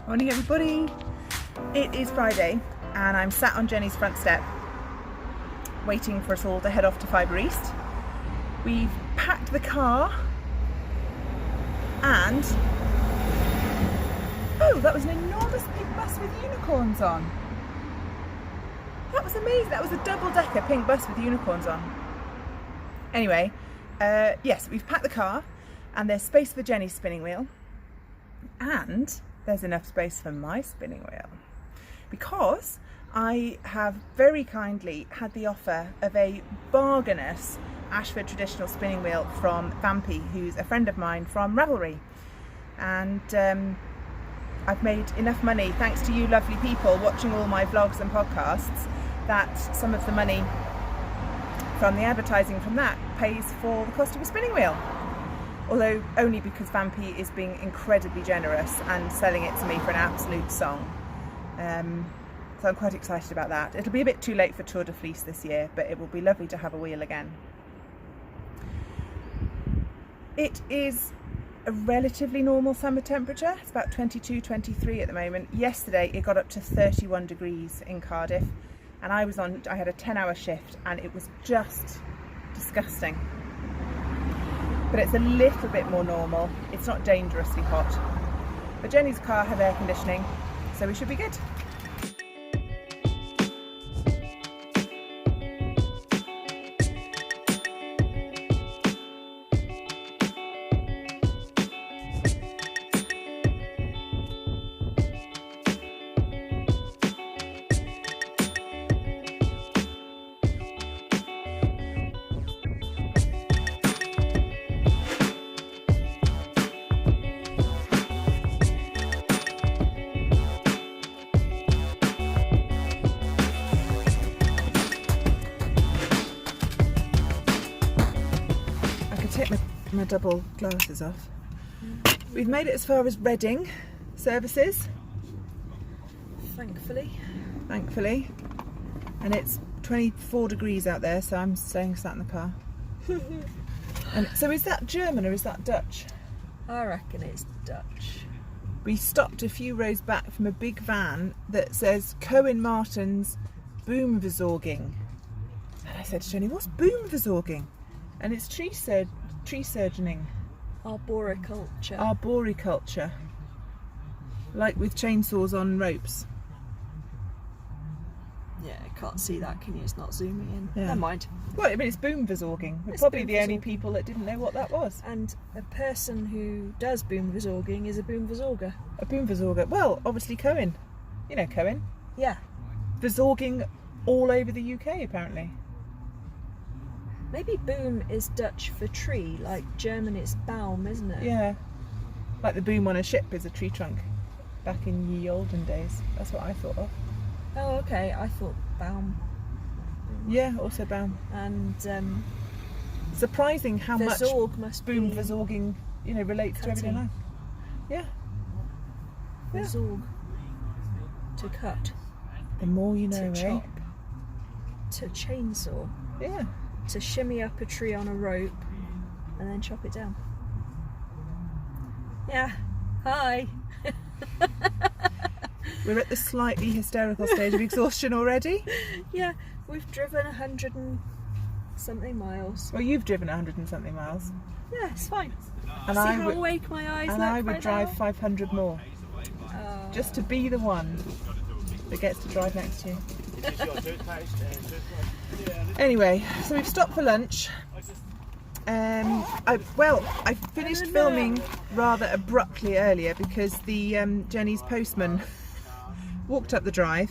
Morning everybody. It is Friday and I'm sat on Jenny's front step waiting for us all to head off to Fibre East. We've packed the car and oh, that was an enormous pink bus with unicorns on. That was amazing. That was a double-decker pink bus with unicorns on. Anyway, yes, we've packed the car and there's space for Jenny's spinning wheel and there's enough space for my spinning wheel because I have very kindly had the offer of a bargainous Ashford traditional spinning wheel from Vampy, who's a friend of mine from Ravelry, and I've made enough money thanks to you lovely people watching all my vlogs and podcasts that some of the money from the advertising from that pays for the cost of a spinning wheel. Although only because Vampy is being incredibly generous and selling it to me for an absolute song. So I'm quite excited about that. It'll be a bit too late for Tour de Fleece this year, but it will be lovely to have a wheel again. It is a relatively normal summer temperature. It's about 22, 23 at the moment. Yesterday it got up to 31 degrees in Cardiff and I had a 10-hour shift and it was just disgusting. But it's a little bit more normal. It's not dangerously hot. But Jenny's car has air conditioning, so we should be good. Take my double glasses off. We've made it as far as Reading services, thankfully, and it's 24 degrees out there, so I'm staying sat in the car. And so is that German or is that Dutch? I reckon it's Dutch. We stopped a few rows back from a big van that says Cohen Martin's Boomverzorging, and I said to Jenny, what's Boomverzorging? And it's tree surgeoning. Arboriculture. Like with chainsaws on ropes. Yeah, I can't see that, can you? It's not zooming in. Yeah. Never mind. Well, I mean, it's boomverzorging. We're probably the only people that didn't know what that was. And a person who does boomverzorging is a boomverzorger. A boomverzorger. Well, obviously Cohen. You know Cohen. Yeah. Verzorging all over the UK, apparently. Maybe boom is Dutch for tree, like German it's Baum, isn't it? Yeah. Like the boom on a ship is a tree trunk. Back in ye olden days. That's what I thought of. Oh, okay. I thought Baum. Yeah, also Baum. And surprising how much boom be verzorging, relates to everyday life. Yeah. Verzorg. To cut. The more you know, to eh? chop. To chainsaw. Yeah. To shimmy up a tree on a rope and then chop it down. Yeah. Hi. We're at the slightly hysterical stage of exhaustion already. Yeah, we've driven 100 and something miles. Well, you've driven 100 and something miles. Yeah, it's fine. And See how awake my eyes look. And I would drive now? 500 more. Just to be the one that gets to drive next to you. Anyway, so we've stopped for lunch. I finished filming rather abruptly earlier because the Jenny's postman walked up the drive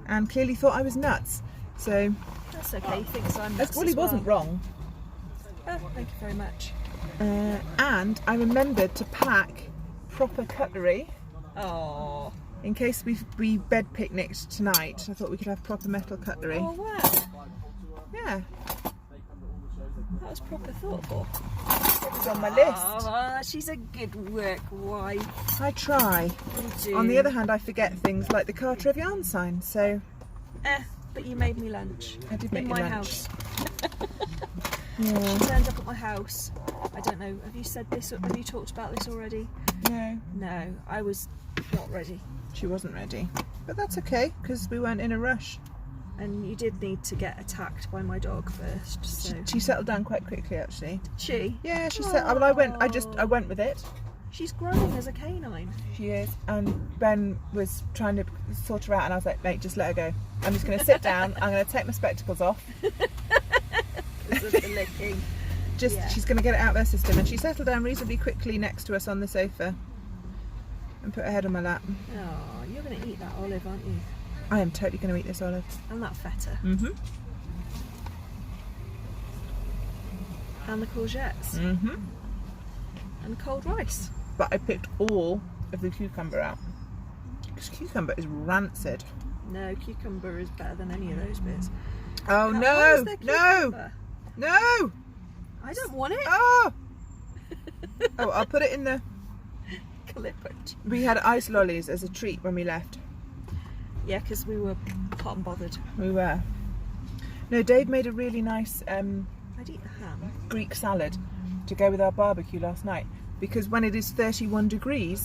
and clearly thought I was nuts. So that's okay. He thinks I'm nuts. Well, he wasn't wrong. Oh, thank you very much. And I remembered to pack proper cutlery. Oh. In case we bed picnicked tonight, I thought we could have proper metal cutlery. Oh wow. Yeah. That was proper thoughtful. It was on my list. Oh, she's a good work wife. I try. You do. On the other hand, I forget things like the Cartref Yarn sign, so... But you made me lunch. I did make in you my lunch. house. Yeah. She turned up at my house. I don't know, have you said this, have you talked about this already? No. No, I was not ready. She wasn't ready. But that's okay, because we weren't in a rush. And you did need to get attacked by my dog first, so... She settled down quite quickly, actually. Did she? Yeah, she said. Well, I went with it. She's growing as a canine. She is, and Ben was trying to sort her out, and I was like, mate, just let her go. I'm just going to sit down. I'm going to take my spectacles off. Because of the licking. She's going to get it out of her system, and she settled down reasonably quickly next to us on the sofa, and put her head on my lap. Oh, you're going to eat that olive, aren't you? I am totally going to eat this olive. And that feta. Mm-hmm. And the courgettes. Mm-hmm. And cold rice. But I picked all of the cucumber out. Because cucumber is rancid. No, cucumber is better than any of those bits. Oh, Why no! is there No! cucumber? No! I don't want it. Oh! Oh, I'll put it in the... Clip it. We had ice lollies as a treat when we left. Yeah, because we were hot and bothered. We were. No, Dave made a really nice I'd eat the ham. Greek salad to go with our barbecue last night. Because when it is 31 degrees,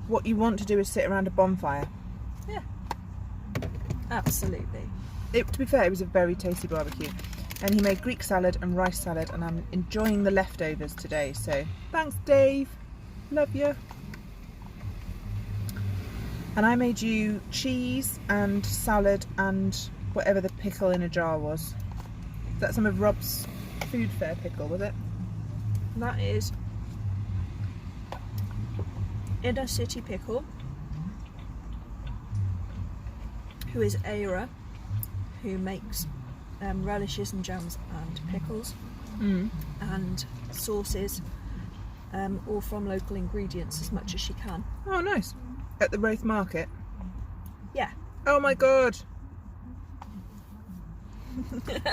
what you want to do is sit around a bonfire. Yeah. Absolutely. To be fair, it was a very tasty barbecue. And he made Greek salad and rice salad, and I'm enjoying the leftovers today. So thanks, Dave. Love you. And I made you cheese and salad and whatever the pickle in a jar was. Is that some of Rob's food fair pickle, was it? That is Inner City Pickle, who is Aira, who makes relishes and jams and pickles and sauces, all from local ingredients as much as she can. Oh, nice. At the Wraith Market? Yeah. Oh my god.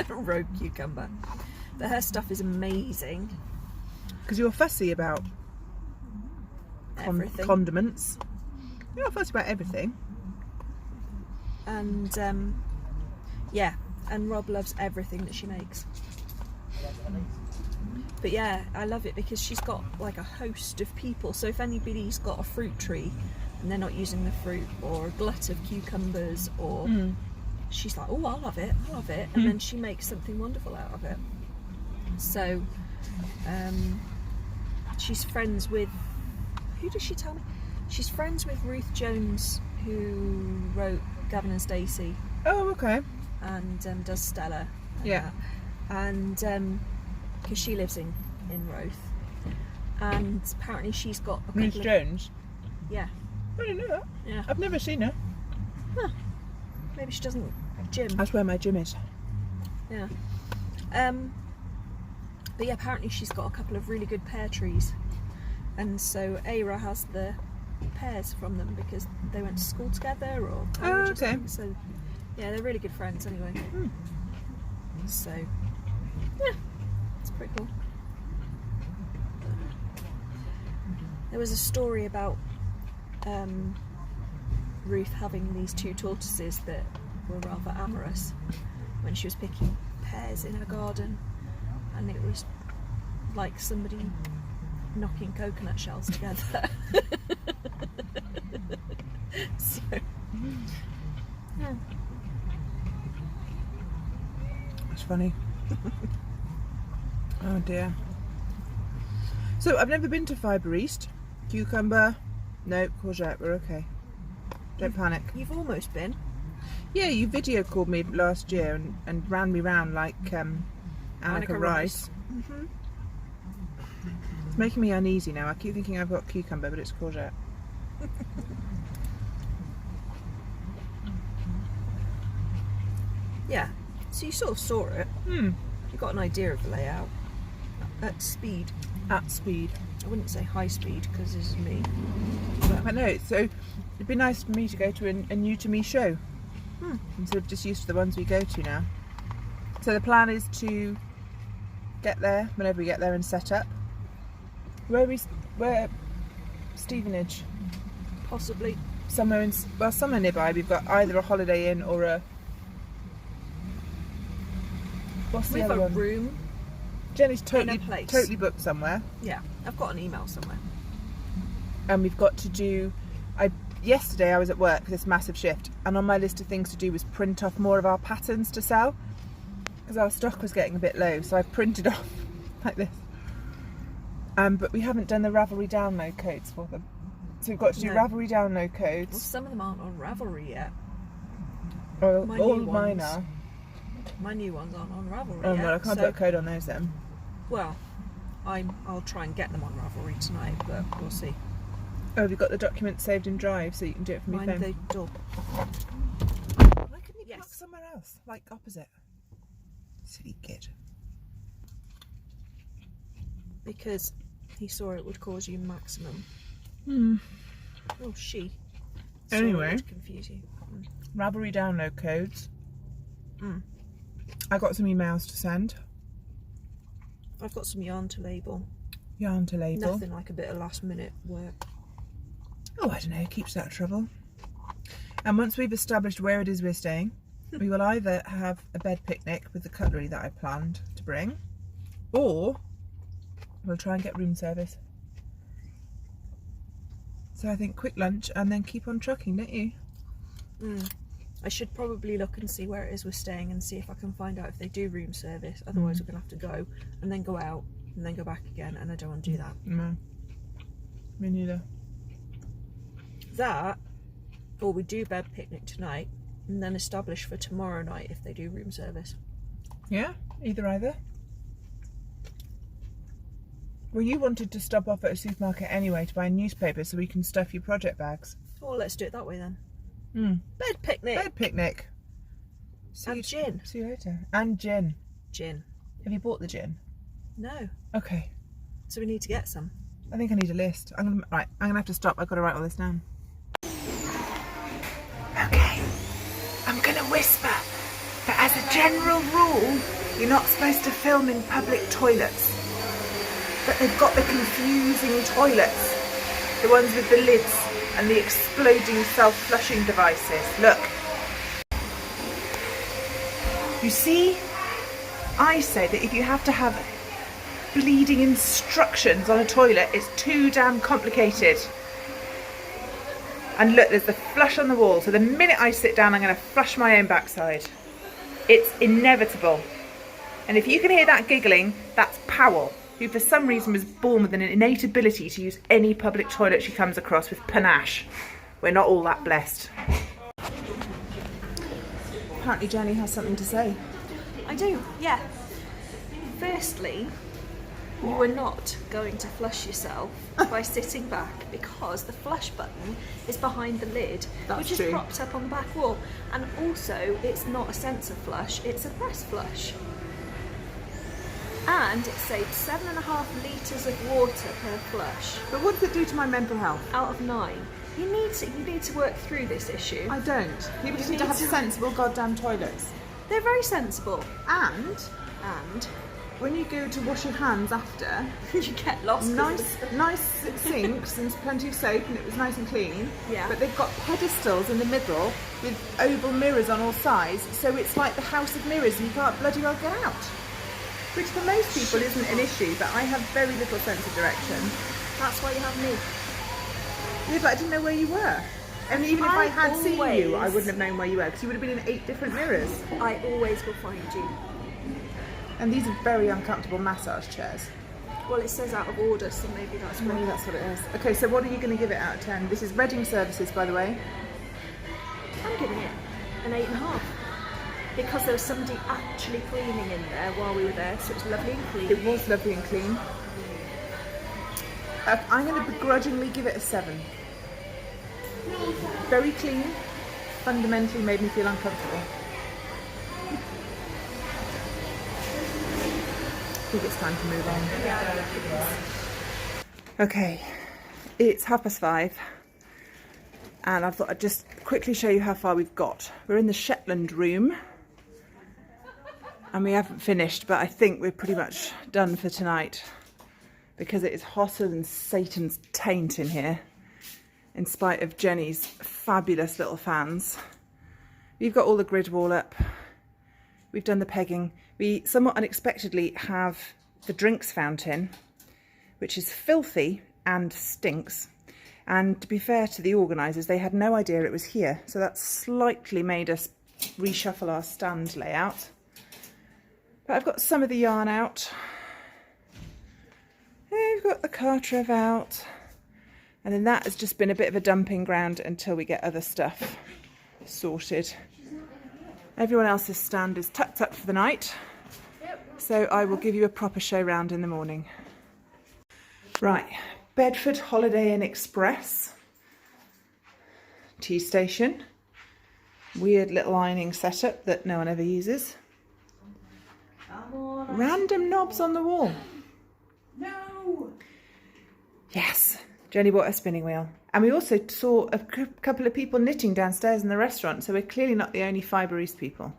Rogue cucumber. But her stuff is amazing. Because you're fussy about Everything. condiments. You're not fussy about everything. And yeah, and Rob loves everything that she makes. But yeah, I love it because she's got like a host of people. So if anybody's got a fruit tree and they're not using the fruit, or a glut of cucumbers, or she's like, oh, I'll have it, and then she makes something wonderful out of it. So she's friends with, who does she tell me? She's friends with Ruth Jones, who wrote Gavin and Stacey. Oh, okay. And does Stella. Yeah. And because she lives in Roath, and apparently she's got a couple Ruth of... Jones? Yeah. I didn't know that. Yeah. I've never seen her. Huh. Maybe she doesn't gym. That's where my gym is. Yeah. But yeah, apparently she's got a couple of really good pear trees, and so Aira has the pears from them because they went to school together or college or something. So yeah, they're really good friends anyway. So yeah, it's pretty cool. There was a story about Ruth having these two tortoises that were rather amorous when she was picking pears in her garden, and it was like somebody knocking coconut shells together. So yeah. That's funny. Oh dear. So I've never been to Fibre East. Cucumber, no, courgette, we're okay. Don't panic. You've almost been. Yeah, you video called me last year and ran me round like Annika Rice. Mm-hmm. It's making me uneasy now. I keep thinking I've got cucumber, but it's courgette. Yeah, so you sort of saw it. You got an idea of the layout at speed. At speed. I wouldn't say high speed because this is me. But no, so it'd be nice for me to go to a new to me show instead of just used to the ones we go to now. So the plan is to get there whenever we get there and set up. Where Stevenage? Possibly. Somewhere somewhere nearby. We've got either a Holiday Inn or a... What's the We have other a one? room. Jenny's totally booked somewhere. Yeah, I've got an email somewhere. And we've got to do... Yesterday I was at work, this massive shift, and on my list of things to do was print off more of our patterns to sell, because our stock was getting a bit low, so I printed off like this. But we haven't done the Ravelry download codes for them. So we've got to do Ravelry download codes. Well, some of them aren't on Ravelry yet. All mine are. My new ones aren't on Ravelry Oh, yet. well, I can't put a code on those then. Well, I'll try and get them on Ravelry tonight, but we'll see. Oh, have you got the document saved in Drive so you can do it from your phone? They do. Why couldn't you look somewhere else, like opposite? Silly kid. Because he saw it would cause you maximum. Oh, she. Anyway. It would confuse you. Ravelry download codes. I got some emails to send. I've got some yarn to label. Yarn to label. Nothing like a bit of last minute work. Oh, I don't know, it keeps out of trouble. And once we've established where it is we're staying, we will either have a bed picnic with the cutlery that I planned to bring, or we'll try and get room service. So I think quick lunch and then keep on trucking, don't you? I should probably look and see where it is we're staying and see if I can find out if they do room service. Otherwise we're going to have to go and then go out and then go back again, and I don't want to do that. No. Me neither. That, or we do bed picnic tonight and then establish for tomorrow night if they do room service. Yeah, either. Well, you wanted to stop off at a supermarket anyway to buy a newspaper so we can stuff your project bags. Oh, let's do it that way then. Bed picnic. Bed picnic. And gin. See you later. And gin. Gin. Have you bought the gin? No. Okay. So we need to get some. I think I need a list. I'm gonna have to stop. I've got to write all this down. Okay. I'm gonna whisper that as a general rule, you're not supposed to film in public toilets. But they've got the confusing toilets. The ones with the lids and the exploding self-flushing devices. Look. You see, I say that if you have to have bleeding instructions on a toilet, it's too damn complicated. And look, there's the flush on the wall. So the minute I sit down, I'm going to flush my own backside. It's inevitable. And if you can hear that giggling, that's Powell, who for some reason was born with an innate ability to use any public toilet she comes across with panache. We're not all that blessed. Apparently Jenny has something to say. I do, yeah. Firstly, you are not going to flush yourself by sitting back, because the flush button is behind the lid, which is propped up on the back wall. And also, it's not a sensor flush, it's a press flush. And it saves 7.5 litres of water per flush. But what does it do to my mental health? Out of 9. You need to work through this issue. I don't. People just need to have sensible goddamn toilets. They're very sensible. And when you go to wash your hands after, you get lost. Nice sinks and plenty of soap, and it was nice and clean. Yeah. But they've got pedestals in the middle with oval mirrors on all sides, so it's like the house of mirrors, and you can't bloody well get out. Which for most people isn't an issue, but I have very little sense of direction. That's why you have me. Yeah, but I didn't know where you were. And even if I had seen you, I wouldn't have known where you were, because you would have been in 8 different mirrors. I always will find you. And these are very uncomfortable massage chairs. Well, it says out of order, so maybe that's why. Maybe that's what it is. Okay, so what are you going to give it out of 10? This is Reading Services, by the way. I'm giving it an 8.5. Because there was somebody actually cleaning in there while we were there, so it was lovely and clean. It was lovely and clean. I'm going to begrudgingly give it a 7. Very clean. Fundamentally made me feel uncomfortable. I think it's time to move on. Yeah. Okay, it's 5:30, and I thought I'd just quickly show you how far we've got. We're in the Shetland room, and we haven't finished, but I think we're pretty much done for tonight, because it is hotter than Satan's taint in here, in spite of Jenny's fabulous little fans. We've got all the grid wall up. We've done the pegging. We somewhat unexpectedly have the drinks fountain, which is filthy and stinks. And to be fair to the organisers, they had no idea it was here. So that slightly made us reshuffle our stand layout. But I've got some of the yarn out. We've got the Cartref out. And then that has just been a bit of a dumping ground until we get other stuff sorted. Everyone else's stand is tucked up for the night. So I will give you a proper show round in the morning. Right, Bedford Holiday Inn Express. Tea station. Weird little ironing setup that no one ever uses. Random knobs on the wall. No! Yes, Jenny bought a spinning wheel. And we also saw a couple of people knitting downstairs in the restaurant, so we're clearly not the only Fibre East people.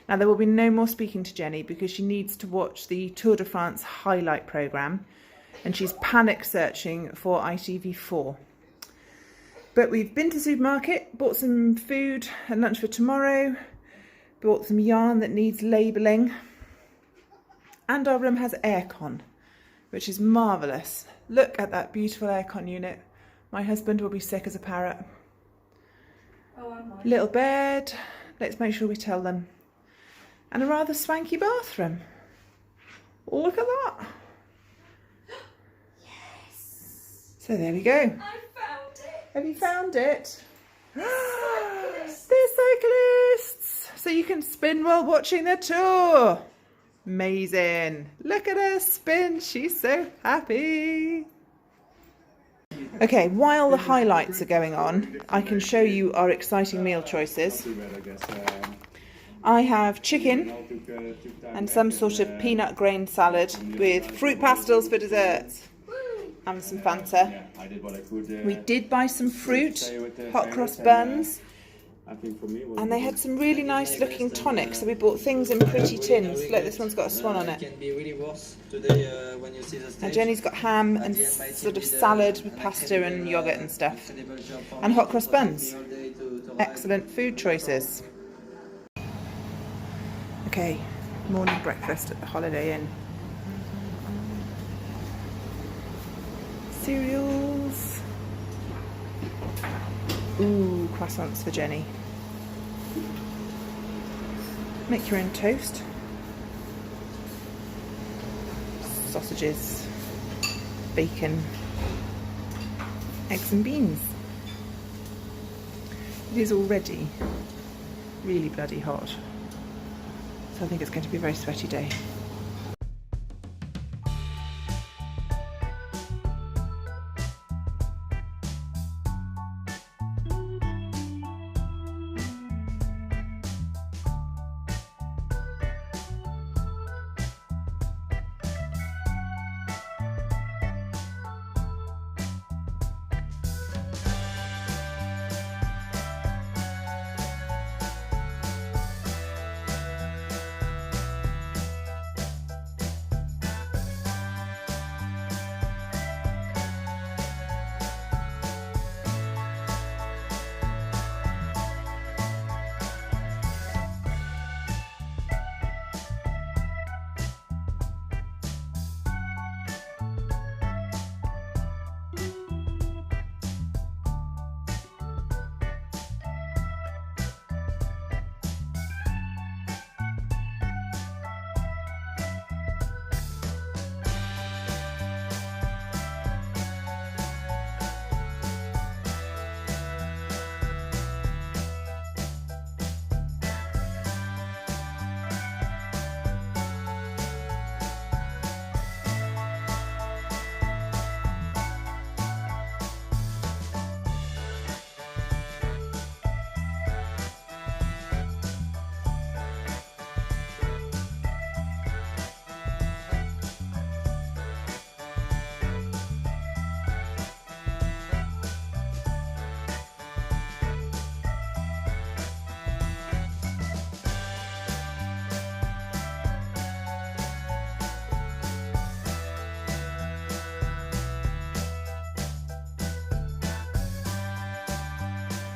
Now, there will be no more speaking to Jenny because she needs to watch the Tour de France highlight programme, and she's panic searching for ITV4. But we've been to the supermarket, bought some food and lunch for tomorrow, bought some yarn that needs labelling, and our room has aircon, which is marvellous. Look at that beautiful aircon unit. My husband will be sick as a parrot. Oh, I might. Little bed, let's make sure we tell them. And a rather swanky bathroom. Look at that. Yes. So there we go. I found it. Have you found it? Cyclists. They're cyclists. So you can spin while watching the tour. Amazing. Look at her spin. She's so happy. Okay, while the highlights are going on, I can show you our exciting meal choices. I have chicken and some sort of peanut grain salad with fruit pastels for desserts and some Fanta. We did buy some fruit, hot cross buns, and they had some really nice looking tonics, so we bought things in pretty tins. Look, this one's got a swan on it. And Jenny's got ham and sort of salad with pasta and yoghurt and stuff. And hot cross buns. Excellent food choices. Okay, morning breakfast at the Holiday Inn. Cereals. Ooh, croissants for Jenny. Make your own toast. Sausages. Bacon. Eggs and beans. It is already really bloody hot. So I think it's going to be a very sweaty day.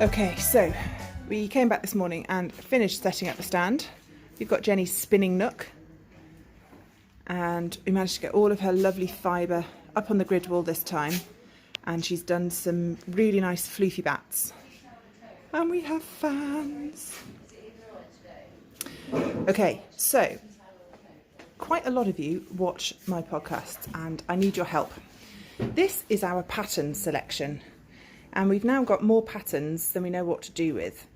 Okay, so we came back this morning and finished setting up the stand. We've got Jenny's spinning nook and we managed to get all of her lovely fibre up on the grid wall this time, and she's done some really nice floofy bats. And we have fans. Okay, so quite a lot of you watch my podcasts and I need your help. This is our pattern selection, and we've now got more patterns than we know what to do with.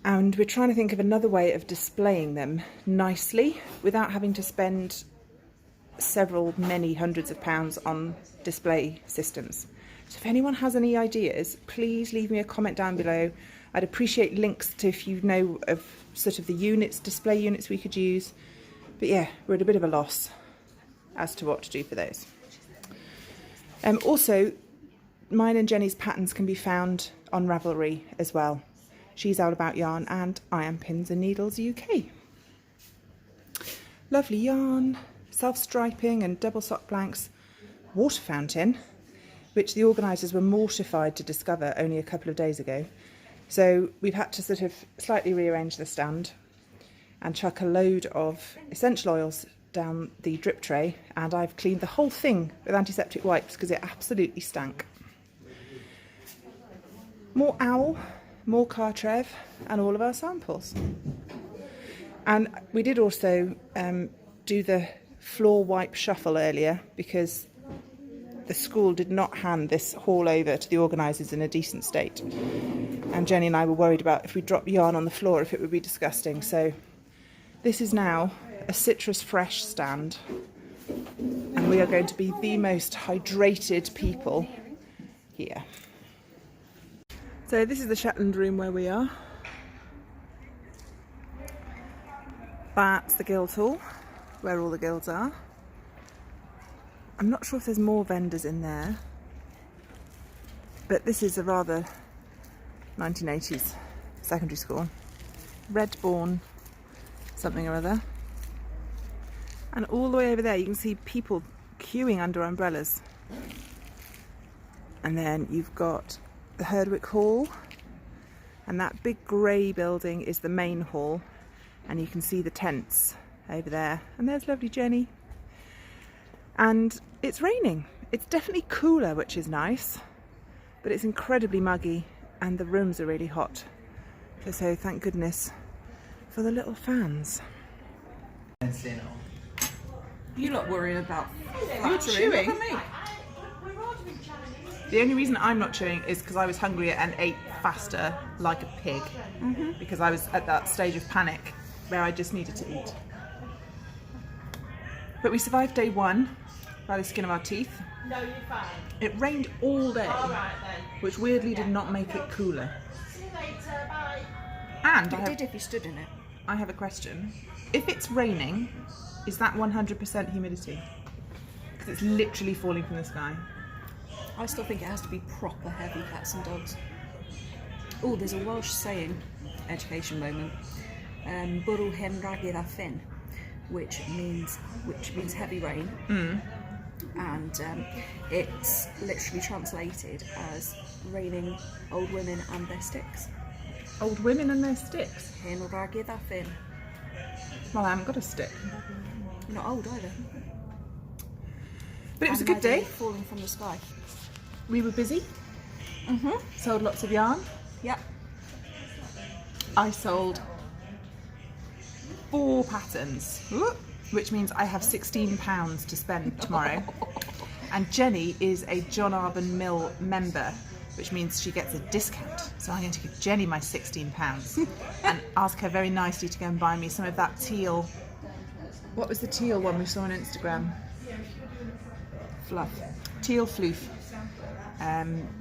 And we're trying to think of another way of displaying them nicely without having to spend many hundreds of pounds on display systems. So if anyone has any ideas, please leave me a comment down below. I'd appreciate links to if you know of sort of the units, display units we could use. But yeah, we're at a bit of a loss as to what to do for those. Also, mine and Jenny's patterns can be found on Ravelry as well. She's All About Yarn and I am Pins and Needles UK. Lovely yarn, self-striping and double sock blanks, water fountain, which the organisers were mortified to discover only a couple of days ago. So we've had to sort of slightly rearrange the stand and chuck a load of essential oils down the drip tray, and I've cleaned the whole thing with antiseptic wipes because it absolutely stank. More owl, more Cartref, and all of our samples. And we did also do the floor wipe shuffle earlier because the school did not hand this haul over to the organisers in a decent state. And Jenny and I were worried about if we dropped yarn on the floor, if it would be disgusting. So this is now a citrus fresh stand. And we are going to be the most hydrated people here. So this is the Shetland room where we are. That's the Guildhall, where all the guilds are. I'm not sure if there's more vendors in there, but this is a rather 1980s secondary school. Redbourne something or other. And all the way over there you can see people queuing under umbrellas. And then you've got the Herdwick Hall, and that big grey building is the main hall, and you can see the tents over there. And there's lovely Jenny. And it's raining. It's definitely cooler, which is nice, but it's incredibly muggy and the rooms are really hot. So thank goodness for the little fans. You lot worrying about You're chewing. The only reason I'm not chewing is because I was hungrier and ate faster like a pig. Because I was at that stage of panic where I just needed to eat. But we survived day one by the skin of our teeth. No, you're fine. It rained all day, All right then. which weirdly did not make it cooler. See you later. Bye. And It did if you stood in it. I have a question. If it's raining, is that 100% humidity? Because it's literally falling from the sky. I still think it has to be proper heavy cats and dogs. Oh, there's a Welsh saying, education moment, Bwrw hen ragydd a ffyn, which means heavy rain. And it's literally translated as raining old women and their sticks. Old women and their sticks. Hen ragydd a ffyn. Well, I haven't got a stick. You're not old either. But it was a And good day. falling from the sky. We were busy. Sold lots of yarn. Yep. I sold 4 patterns, which means I have £16 to spend tomorrow. And Jenny is a John Arbon Mill member, which means she gets a discount. So I'm going to give Jenny my £16 and ask her very nicely to go and buy me some of that teal. What was the teal one we saw on Instagram? Fluff. Teal floof.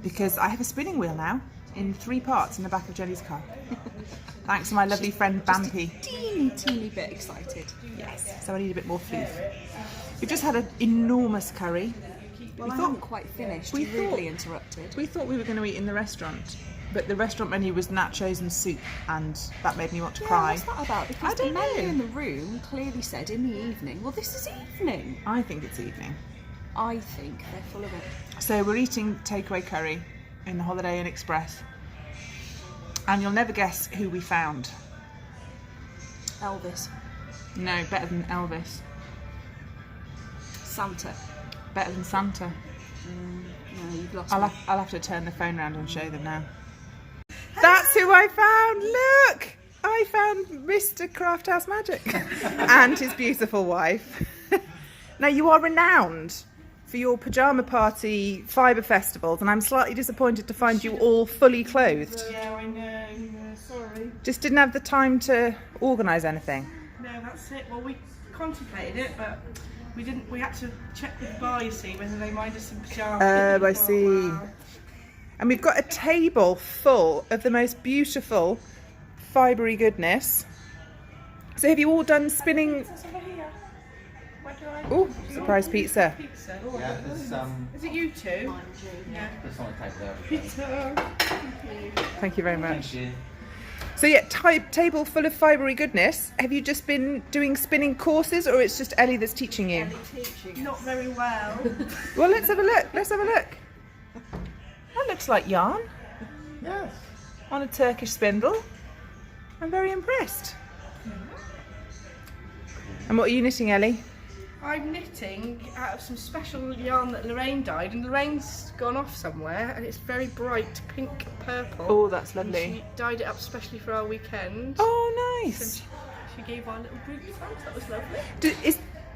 Because I have a spinning wheel now in 3 parts in the back of Jenny's car. Thanks to my lovely friend Bampy. Teeny bit excited. Yes, so I need a bit more floof. We've just had an enormous curry. Well, I haven't quite finished. we You rudely thought- interrupted. We thought we were going to eat in the restaurant, but the restaurant menu was nachos and soup, and that made me want to cry. What's that about? Because I don't the menu know. in the room clearly said in the evening. Well, this is evening. I think it's evening. I think they're full of it. So we're eating takeaway curry in the Holiday Inn Express, and you'll never guess who we found. Elvis. No, better than Elvis. Santa. Better than Santa. No, you've lost I'll me. have to turn the phone around and show them now. That's who I found! Look! I found Mr. Craft House Magic and his beautiful wife. Now, you are renowned for your pyjama party fibre festivals, and I'm slightly disappointed to find you all fully clothed. Yeah, I know. Sorry. Just didn't have the time to organise anything. No, that's it. Well, we contemplated it, but we didn't. We had to check with the bar, you see, whether they mind us in pyjamas. Oh, I see. And we've got a table full of the most beautiful fibre-y goodness. So have you all done spinning? Oh, surprise pizza. Pizza. Yeah, there's Is it you two? Yeah. this on the table there. Pizza. Thank you very much. Thank you. So yeah, table full of fibre-y goodness. Have you just been doing spinning courses, or it's just Ellie that's teaching you? Not very well. Well, let's have a look. Let's have a look. That looks like yarn Yes. on a Turkish spindle. I'm very impressed. And what are you knitting, Ellie? I'm knitting out of some special yarn that Lorraine dyed, and Lorraine's gone off somewhere, and it's very bright pink purple. Oh, that's And lovely. she dyed it up specially for our weekend. Oh, So nice. she gave our little group thanks. That was lovely.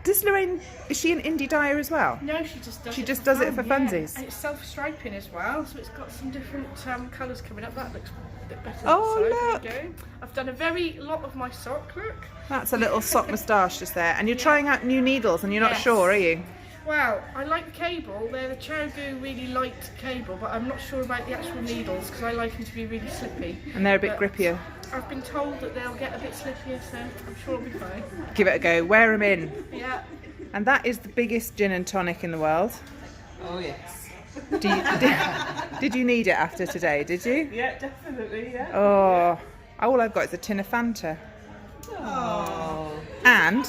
Does Lorraine, is she an indie dyer as well? No, she just does. She it just for does it fun, for yeah. funsies. And it's self-striping as well, so it's got some different colours coming up. That looks a bit better. Oh, than the side. look. There you go. I've done a very lot of my sock. Look. That's a little sock moustache just there. And you're trying out new needles and you're not Yes. sure, are you? Well, I like the cable. They're the Chogu really light cable, but I'm not sure about the actual needles because I like them to be really slippy. And they're a bit But grippier. I've been told that they'll get a bit slippier, so I'm sure it'll be fine. Give it a go. Wear them in. Yeah. And that is the biggest gin and tonic in the world. Oh yes. Did you need it after today, did you? Yeah, definitely. Yeah. Oh, all I've got is a tin of Fanta. And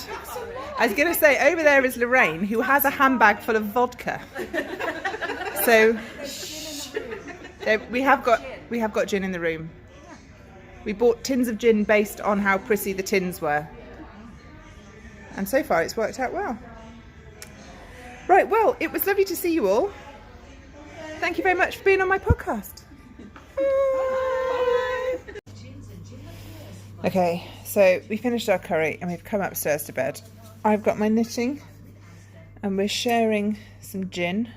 I was going to say, over there is Lorraine, who has a handbag full of vodka. So we have got gin in the room. We bought tins of gin based on how prissy the tins were, and so far it's worked out well. Right, well, it was lovely to see you all. Thank you very much for being on my podcast. Bye. Okay, so we finished our curry and we've come upstairs to bed. I've got my knitting and we're sharing some gin.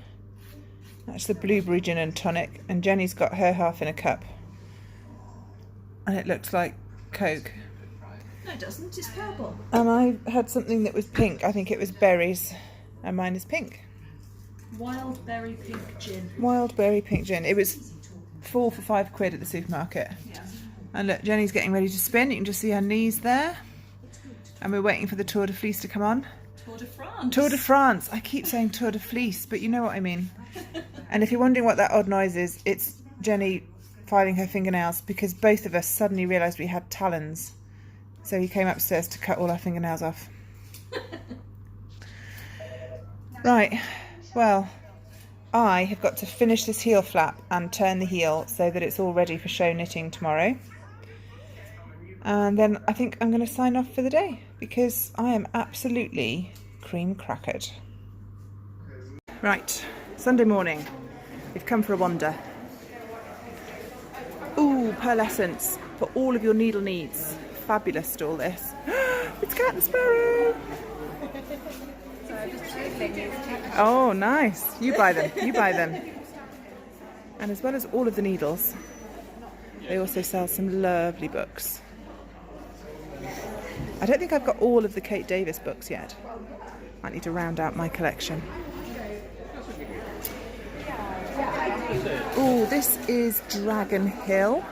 That's the blueberry gin and tonic, and Jenny's got her half in a cup. And it looks like Coke. No, it doesn't. It's purple. And I had something that was pink. I think it was berries, and mine is pink. Wild berry pink gin. Wild berry pink gin. It was 4 for £5 at the supermarket. Yeah. And look, Jenny's getting ready to spin. You can just see her knees there. And we're waiting for the Tour de Fleece to come on. Tour de France. Tour de France. I keep saying Tour de Fleece, but you know what I mean. And if you're wondering what that odd noise is, it's Jenny filing her fingernails because both of us suddenly realised we had talons. So he came upstairs to cut all our fingernails off. Right, well, I have got to finish this heel flap and turn the heel so that it's all ready for show knitting tomorrow. And then I think I'm going to sign off for the day because I am absolutely cream crackered. Right, Sunday morning. We've come for a wander. Ooh, pearlescence for all of your needle needs. Fabulous stall this. It's Cat and Sparrow. Oh, nice. You buy them. You buy them. And as well as all of the needles, they also sell some lovely books. I don't think I've got all of the Kate Davis books yet. I need to round out my collection. Oh, this is Dragon Hill.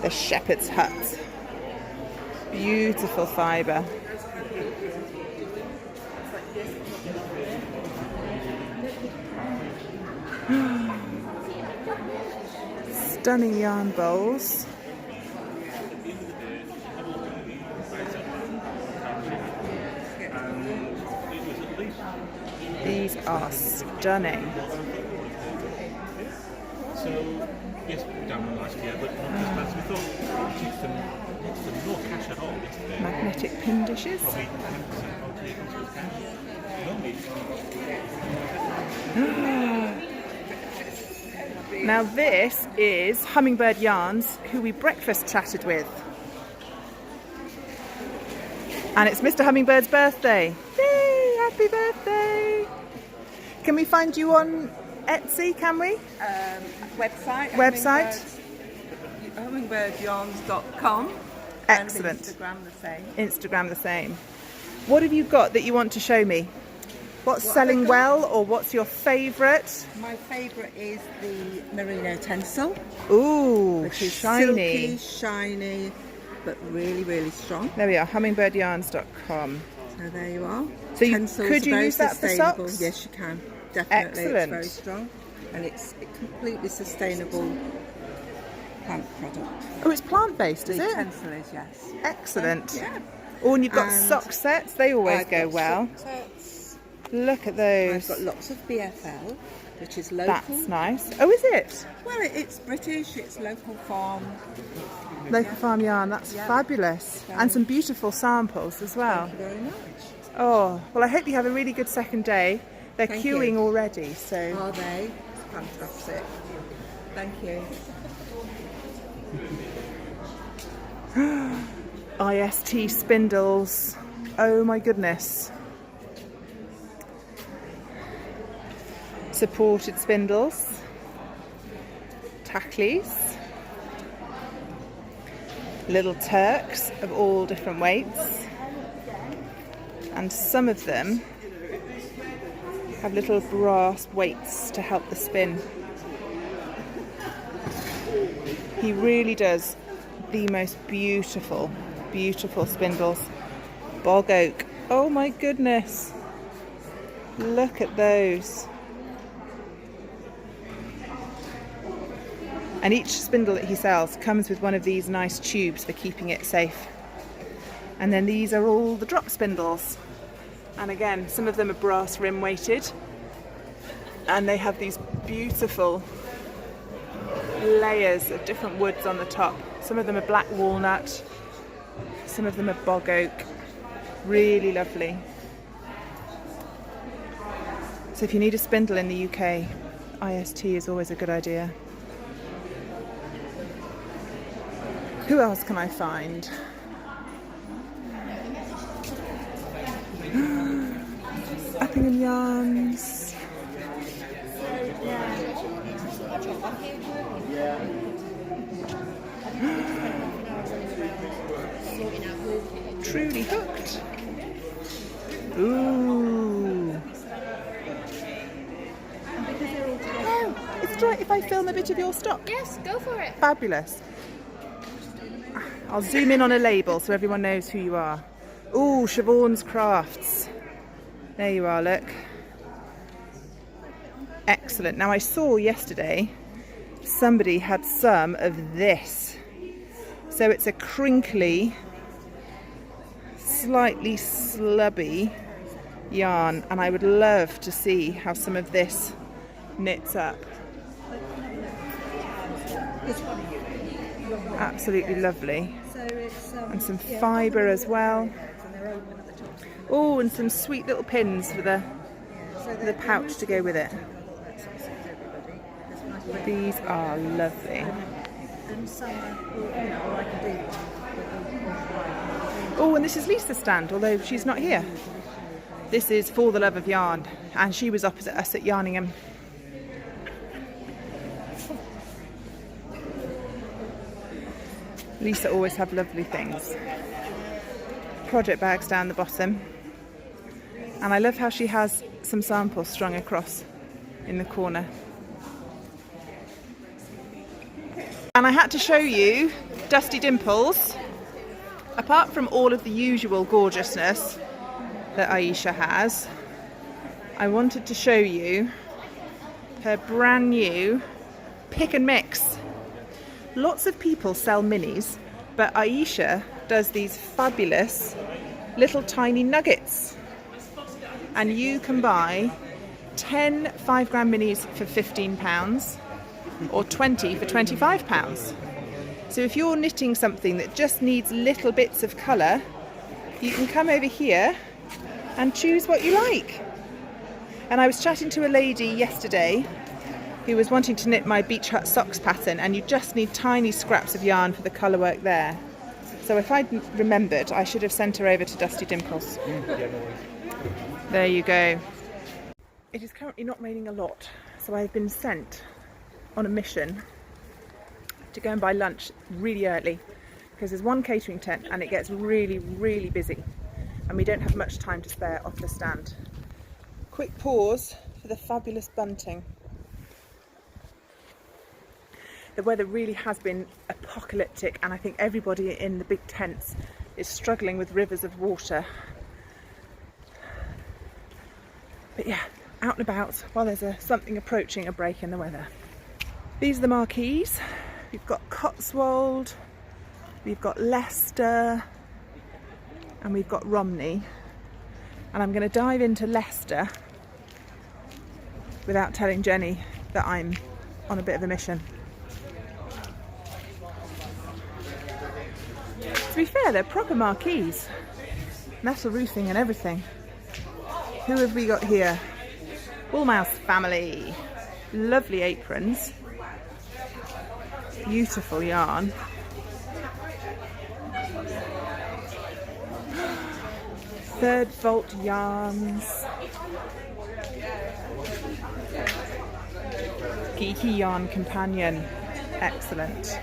The Shepherd's Hut. Beautiful fibre. stunning yarn bowls. These are stunning. So, yes, down last year, but not as bad as we thought. Some no cash at all yesterday. Magnetic pin dishes. Probably 10% more taken to cash. Normally, Now this is Hummingbird Yarns, who we breakfast chatted with. And it's Mr. Hummingbird's birthday. Yay! Happy birthday! Can we find you on Etsy, can we? Website? Hummingbirdyarns.com. Excellent. And Instagram the same. Instagram the same. What have you got that you want to show me? What's selling well, or what's your favourite? My favourite is the merino tencel. Ooh, which is shiny. silky, shiny, but really, really strong. There we are, hummingbirdyarns.com. So there you are. So Tencels could you are very use that for sustainable. socks? Yes, you can. Definitely. Excellent. It's very strong. And it's a completely sustainable plant product. Oh, it's plant-based, is The it? tencel is, yes. Excellent. Yeah. Oh, and you've got And sock sets. They always I've go got well. sock sets. Look at those. I've got lots of BFL, which is local. That's nice. Oh, is it? Well, it's British, it's local farm. Local farm yarn. That's fabulous. And some beautiful samples as well. Thank you very much. Oh, well, I hope you have a really good second day. They're Thank queuing you. already, so... Are they? Fantastic. Thank you. IST spindles. Oh my goodness. Supported spindles. Tackleys. Little Turks of all different weights. And some of them have little brass weights to help the spin. He really does the most beautiful, beautiful spindles. Bog oak. Oh my goodness. Look at those. And each spindle that he sells comes with one of these nice tubes for keeping it safe. And then these are all the drop spindles. And again, some of them are brass rim weighted. And they have these beautiful layers of different woods on the top. Some of them are black walnut, some of them are bog oak. Really lovely. So if you need a spindle in the UK, IST is always a good idea. Who else can I find? Uppingham Yarns. Truly hooked. Ooh. Oh, is it right if I film a bit of your stock? Yes, go for it. Fabulous. I'll zoom in on a label so everyone knows who you are. Ooh, Siobhan's Crafts. There you are, look. Excellent. Now I saw yesterday somebody had some of this. So it's a crinkly, slightly slubby yarn, and I would love to see how some of this knits up. Absolutely lovely. And some fibre as well. Oh, and some sweet little pins for the pouch to go with it. These are lovely. Oh, and this is Lisa's stand, although she's not here. This is For the Love of Yarn, and she was opposite us at Yarningham. Lisa always have lovely things. Project bags down the bottom. And I love how she has some samples strung across in the corner. And I had to show you Dusty Dimples. Apart from all of the usual gorgeousness that Aisha has, I wanted to show you her brand new pick and mix Lots of people sell minis, but Aisha does these fabulous little tiny nuggets. And you can buy 10 5-gram minis for £15 or 20 for £25. So if you're knitting something that just needs little bits of colour, you can come over here and choose what you like. And I was chatting to a lady yesterday who was wanting to knit my beach hut socks pattern, and you just need tiny scraps of yarn for the colour work there. So if I'd remembered, I should have sent her over to Dusty Dimples. There you go. It is currently not raining a lot, so I've been sent on a mission to go and buy lunch really early, because there's one catering tent and it gets really, really busy and we don't have much time to spare off the stand. Quick pause for the fabulous bunting. The weather really has been apocalyptic, and I think everybody in the big tents is struggling with rivers of water. But yeah, out and about while there's something approaching a break in the weather. These are the marquees. We've got Cotswold, we've got Leicester, and we've got Romney. And I'm going to dive into Leicester without telling Jenny that I'm on a bit of a mission. To be fair, they're proper marquees, metal roofing and everything. Who have we got here? Woolmouse family. Lovely aprons. Beautiful yarn. Third Volt yarns. Geeky yarn companion. Excellent.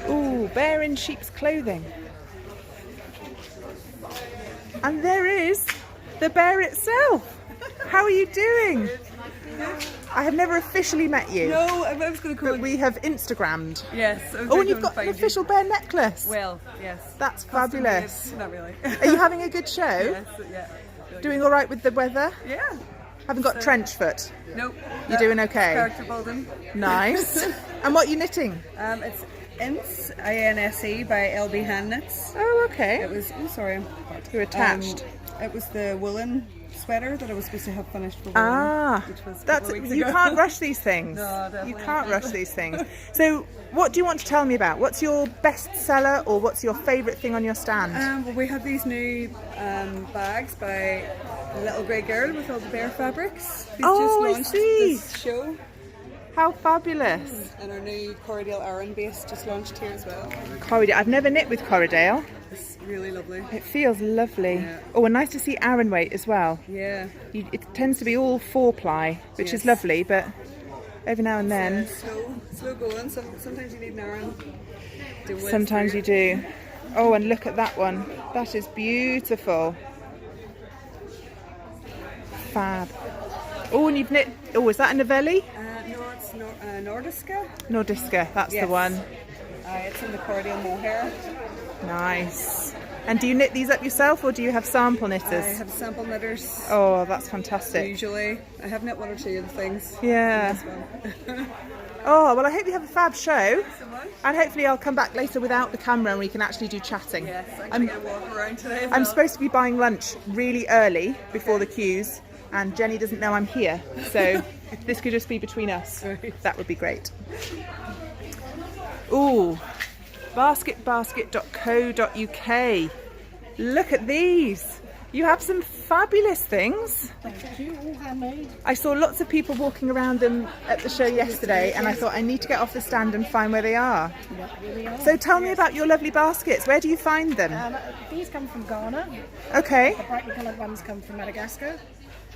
Ooh, bear in sheep's clothing. And there is the bear itself. How are you doing? I have never officially met you. No, I was going to call But we have Instagrammed. Yes. Oh, and you've got an official bear necklace. Well, yes. That's fabulous. Not really. Are you having a good show? Yes, yeah. Doing all right with the weather? Yeah. Haven't got trench foot? Nope. You're doing okay? Character building. Nice. And what are you knitting? It's Ince, INSE by LB Hand Knits. Oh, okay. It was, oh sorry. You're attached. It was the woolen sweater that I was supposed to have finished for which was a that's couple of weeks you ago. can't rush these things. No, definitely you can't rush these things. So, what do you want to tell me about? What's your best seller, or what's your favourite thing on your stand? Well, we have these new bags by Little Grey Girl with all the bear fabrics. They've Oh, I just launched see. this show. How fabulous! And our new Corriedale Aran base just launched here as well. Corriedale. I've never knit with Corriedale. It's really lovely. It feels lovely. Yeah. Oh, and nice to see Aran weight as well. Yeah. It tends to be all 4-ply, which is Yes. lovely, but every now and then, Slow going. Sometimes you need an Aran to whiz sometimes through. you do. Oh, and look at that one. That is beautiful. Fab. Oh, and you've knit. Oh, is that a Novelli? No, it's Nordiska. Nordiska, that's Yes. the one. It's in the Cordial mohair. Nice. And do you knit these up yourself, or do you have sample I knitters? have sample knitters. Oh, that's fantastic. Usually, I have knit one or two of the things. Yeah. This one. Oh, well, I hope you have a fab show. So much. And hopefully I'll come back later without the camera and we can actually do chatting. Yes, I'm I'm- going to walk around today. As I'm well. supposed to be buying lunch really early before the queues, and Jenny doesn't know I'm here, so this could just be between us. Right. That would be great. Ooh, basketbasket.co.uk. Look at these. You have some fabulous things. Thank you, all handmade. I saw lots of people walking around them at the show yesterday, and I thought I need to get off the stand and find where they are. Yeah, here we are. So tell me about your lovely baskets. Where do you find them? These come from Ghana. Okay. The brightly coloured ones come from Madagascar.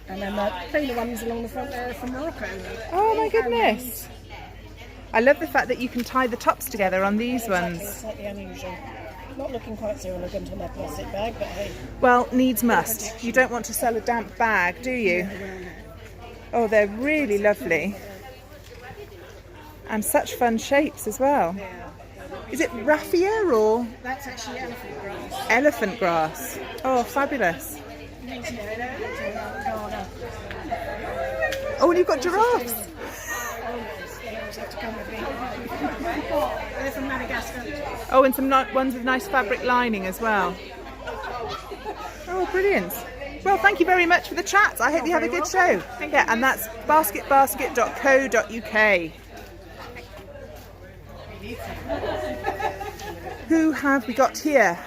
And then the cleaner ones along the front there are from Morocco. Oh my goodness. I love the fact that you can tie the tops together on these Exactly, ones. slightly unusual. Not looking quite so elegant on that plastic bag, but hey. Well, needs must. You don't want to sell a damp bag, do you? Oh, they're really lovely. And such fun shapes as well. Is it raffia or That's actually elephant grass. elephant grass? Oh, fabulous. Ghana. Oh, and you've got giraffes. You just have to come with me. They're from Madagascar. Oh, and some ones with nice fabric lining as well. Oh, brilliant. Well, thank you very much for the chat. I hope you have a good show. Yeah, and that's basketbasket.co.uk. Who have we got here?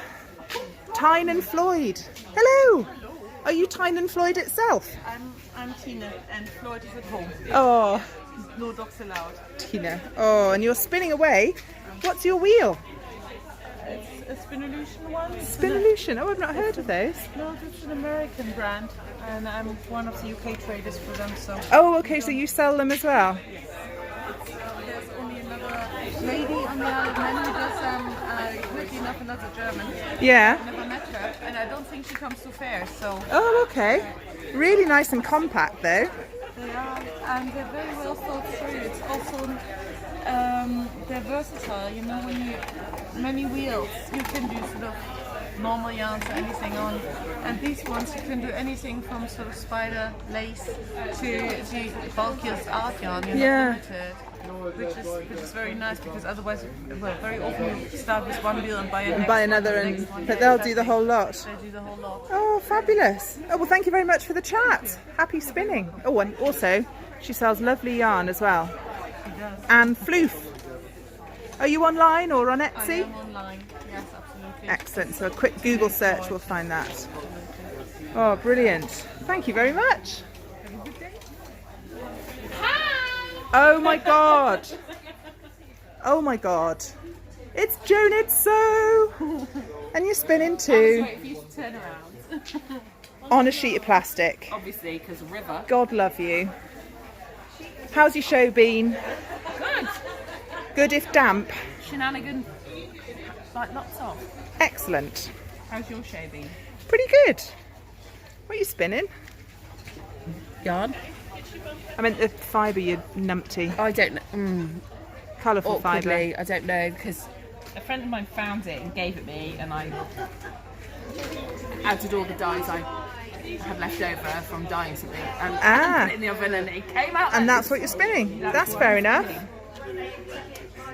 Tyne and Floyd. Hello. Are you Tyne and Floyd itself? I'm Tina, and Floyd is at home. Oh, No dogs allowed. Tina. Oh, and you're spinning away. What's your wheel? It's a Spinolution one. Spinolution. Oh, I've not heard of those. No, it's an American brand, and I'm one of the UK traders for them. So Oh, okay. So you sell them as well. there's only another lady on the Isle of Man who does weirdly enough another German. Yeah. I never met her, and I don't think she comes to fairs. So Oh, okay. Really nice and compact though. they are, and they're very well thought through. It's also they're versatile. You know, when you many wheels, you can do sort of normal yarns or anything on, and these ones you can do anything from sort of spider lace to the bulkiest art yarn. You're Yeah. not limited, which is very nice, because otherwise, well, very often you start with one wheel and buy Another, and but they'll do the whole lot. They do the whole lot. Oh, fabulous. Oh, well, thank you very much for the chat. Happy spinning. Oh, and also, she sells lovely yarn as well. And floof. Are you online or on I Etsy? am online. Yes, absolutely. Excellent. So a quick Google search will find that. Oh, brilliant. Thank you very much. Oh my God. Oh my God. It's Joan Idso. And you're spinning too. If you turn around, On a sheet of plastic. obviously, because river. God love you. How's your show been? Good. Good if damp. Shenanigan, like lots of. Excellent. How's your show been? Pretty good. What are you spinning? Yarn. I meant the fibre, you numpty. I don't know. Colourful fibre. Awkwardly, I don't know, because a friend of mine found it and gave it me, and I added all the dyes I had left over from dyeing something, and put it in the oven, and it came out. And that's what you're spinning. That's fair enough.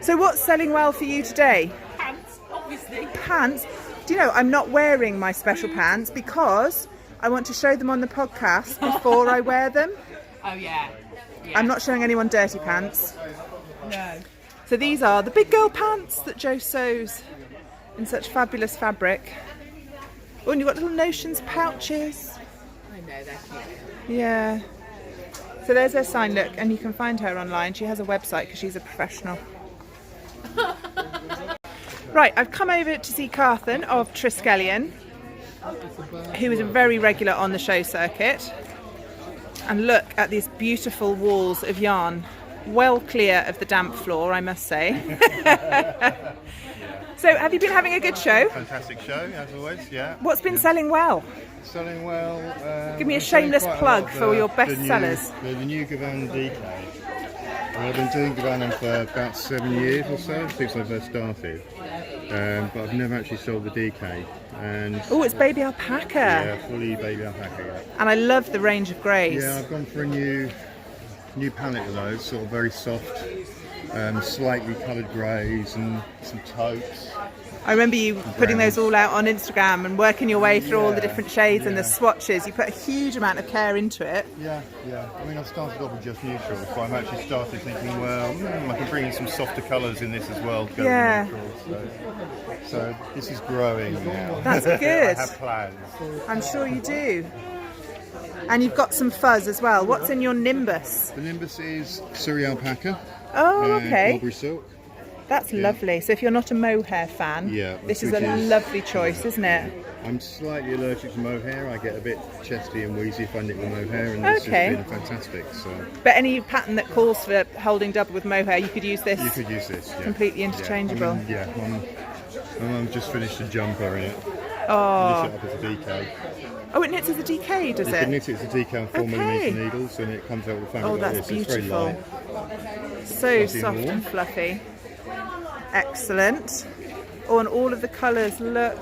So what's selling well for you today? Pants, obviously. Pants. Do you know, I'm not wearing my special pants because I want to show them on the podcast before I wear them. Oh yeah. I'm not showing anyone dirty pants. No. So these are the big girl pants that Jo sews in such fabulous fabric. Oh, and you've got little notions pouches. I know, they're cute. Yeah. So there's her sign, look, and you can find her online. She has a website because she's a professional. Right, I've come over to see Carthen of Triskelion, who is a very regular on the show circuit. And look at these beautiful walls of yarn, well clear of the damp floor, I must say. So, have you been having a good show? Fantastic show, as always, yeah. What's been selling well? Selling well. Give me a I'm selling shameless quite a plug lot of for your the best new- sellers. The new Gavan DK. I've been doing Gavan for about 7 years or so, since I first started. But I've never actually sold the DK. And Oh, it's baby alpaca. yeah, fully baby alpaca, yeah. And I love the range of greys. Yeah, I've gone for a new palette of those, sort of very soft, slightly coloured greys and some taupes. I remember you putting those all out on Instagram and working your way through all the Yeah, different shades and the yeah. swatches. You put a huge amount of care into it. Yeah. I mean, I started off with just neutrals, but I've actually started thinking, well, I can bring in some softer colours in this as well to go Yeah. with neutrals. So this is growing now. That's good. I have plans. I'm sure you do. And you've got some fuzz as well. What's in your Nimbus? The Nimbus is Surrey alpaca. Oh, and okay. Mulberry silk. That's lovely. So if you're not a mohair fan, Yeah, this is which a is- lovely choice, isn't it? I'm slightly allergic to mohair. I get a bit chesty and wheezy if I nick the mohair, and this Okay. has been fantastic. So But any pattern that calls for holding double with mohair, you could use this. you could use this. Yeah. Completely interchangeable. Yeah. My mum just finished a jumper in it. Oh. Knit it up as a DK. Oh, it knits as a DK, does You it? can knit it as a DK on 4mm Okay. needles, and it comes out with fabric Oh, like that's this. It's very beautiful. light. So Fluffy and soft warm. and fluffy. Excellent. Oh, and all of the colours, look.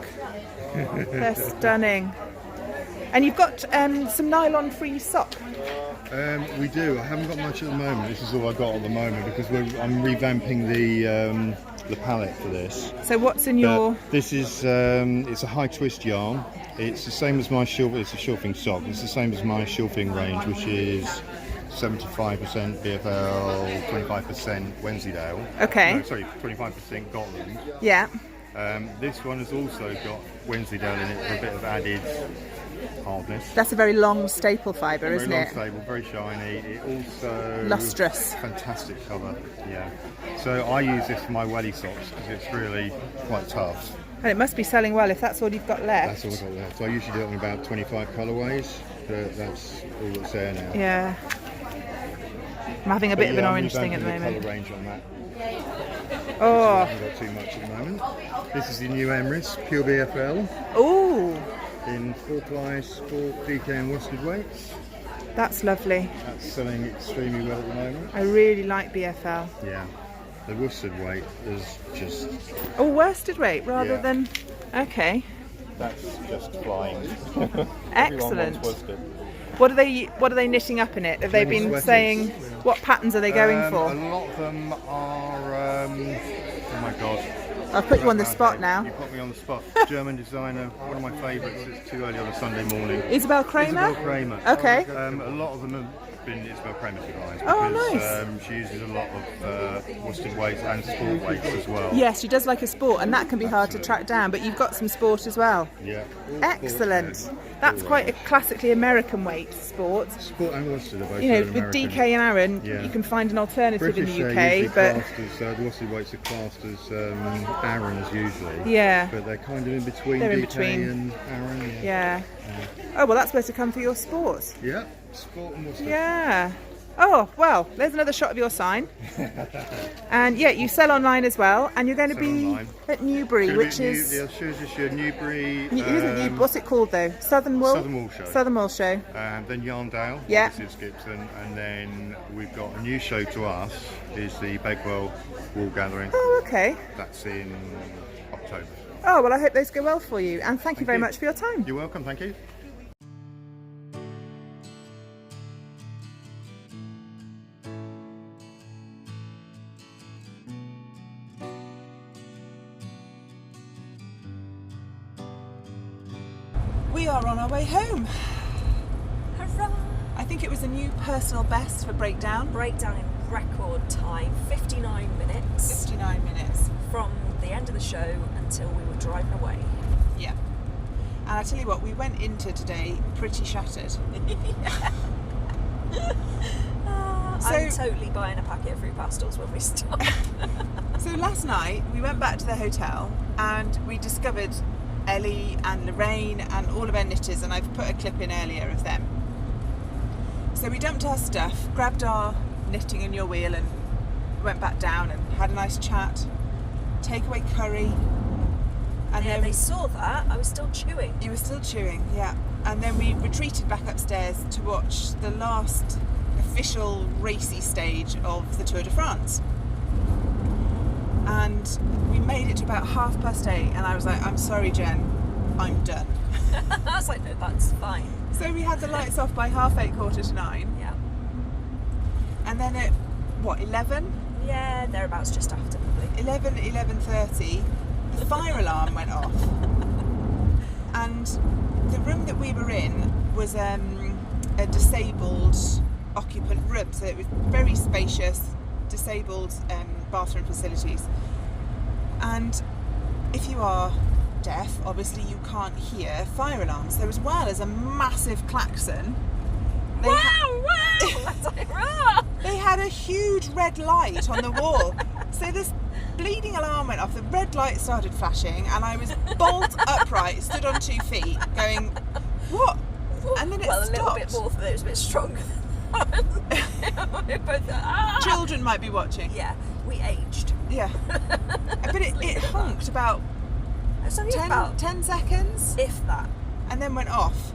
They're stunning. And you've got some nylon-free sock. We do. I haven't got much at the moment. This is all I got at the moment because I'm revamping the palette for this. So what's in your... But this is it's a high twist yarn. It's the same as my it's a shilfing sock. It's the same as my shilfing range, which is 75% BFL, 25% Wensleydale. Okay. No, sorry, 25% Gotland. Yeah. This one has also got Wensleydale in it for a bit of added hardness. That's a very long staple fibre, isn't very it? Very long staple, very shiny. It also... Lustrous. Fantastic colour, yeah. So I use this for my welly socks because it's really quite tough. And it must be selling well if that's all you've got left. That's all I've got left. So I usually do it in about 25 colourways, but that's all that's there now. Yeah. I'm having a bit of an orange thing at the moment. Colour range on that. Oh. I haven't got too much at the moment. This is the new Emrys, pure BFL. Ooh. In 4-ply sport DK and worsted weights. That's lovely. That's selling extremely well at the moment. I really like BFL. Yeah. The worsted weight is just... Oh, worsted weight rather than... Okay. That's just flying. Excellent. What are they knitting up in it? Have they been saying what patterns are they going for? A lot of them are... oh my god. I'll put you on the spot now. You put me on the spot. German designer, one of my favourites. It's too early on a Sunday morning. Isabel Kramer? Isabel Kramer. Okay. A lot of them have been Isabel Kramer designs because nice. She uses a lot of worsted weights and sport weights as well. Yes, she does like a sport, and that can be hard to track down, but you've got some sport as well. Yeah. Excellent. Sport, that's quite a classically American weight, sport. Sport and worsted are both with DK and Aaron, you can find an alternative British, in the UK, but the worsted weights are classed as Aaron's usually. Yeah. But they're kind of in between DK and Aaron. Yeah. Oh well, that's where to come for your sport. Yeah, sport and worsted. Yeah. Oh well, there's another shot of your sign. And yeah, you sell online as well, and you're going to be online at Newbury, which is... Yeah, shows this year Newbury... what's it called though? Southern Wool? Southern Wool Show. Southern Wool Show. Then Yarndale, yeah. This is Gibson, and then we've got a new show to us, is the Begwell Wool Gathering. Oh, okay. That's in October. Oh, well I hope those go well for you, and thank you very much for your time. You're welcome, thank you. We are on our way home. Hurrah! I think it was a new personal best for breakdown. Breakdown in record time, 59 minutes. 59 minutes. From the end of the show until we were driving away. Yeah. And I tell you what, we went into today pretty shattered. I'm totally buying a packet of fruit pastels when we stop. So last night we went back to the hotel and we discovered Ellie and Lorraine and all of our knitters, and I've put a clip in earlier of them. So we dumped our stuff, grabbed our knitting in your wheel and went back down and had a nice chat, takeaway curry. And yeah, they saw that. I was still chewing. You were still chewing, yeah. And then we retreated back upstairs to watch the last official racy stage of the Tour de France. And we made it to about 8:30 and I was like, I'm sorry Jen, I'm done. I was like, no, that's fine. So we had the lights off by 8:30, 9:45. Yeah. And then at, 11? Yeah, thereabouts, just after probably. 11:30, the fire alarm went off. And the room that we were in was a disabled occupant room, so it was very spacious, disabled bathroom facilities. And if you are deaf, obviously you can't hear fire alarms. So as well as a massive klaxon, they had a huge red light on the wall. So this bleeding alarm went off, the red light started flashing, and I was bolt upright, stood on 2 feet, going, what? And then it stopped. A little bit more, it was a bit stronger. Children might be watching. Yeah, we aged. Yeah. But it honked about 10 seconds. If that. And then went off.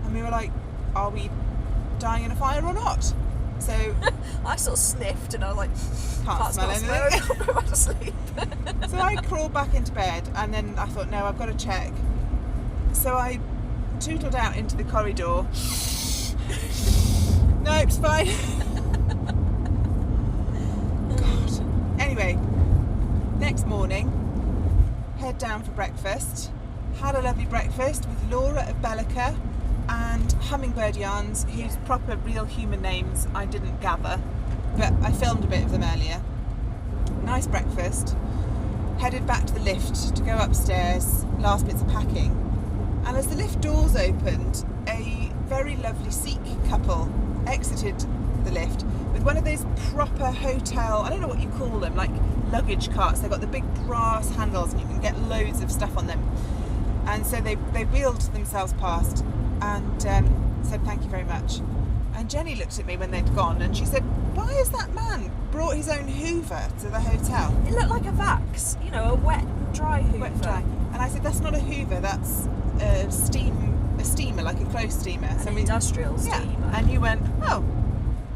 And we were like, are we dying in a fire or not? So I sort of sniffed and I was like, can't smell anything. I'll go back to sleep. So I crawled back into bed and then I thought, no, I've got to check. So I tootled out into the corridor, No, it's fine. God. Anyway, next morning, head down for breakfast. Had a lovely breakfast with Laura of Bellica and Hummingbird Yarns, whose proper real human names I didn't gather, but I filmed a bit of them earlier. Nice breakfast. Headed back to the lift to go upstairs, last bits of packing. And as the lift doors opened, a very lovely Sikh couple exited the lift with one of those proper hotel, I don't know what you call them, like luggage carts. They've got the big brass handles and you can get loads of stuff on them. And so they wheeled themselves past and said thank you very much. And Jenny looked at me when they'd gone and she said, why has that man brought his own Hoover to the hotel? It looked like a Vax, you know, a wet and dry Hoover. Wet and dry. And I said, that's not a Hoover, that's a steamer, like a clothes steamer. An industrial steamer. Yeah. And you went, oh.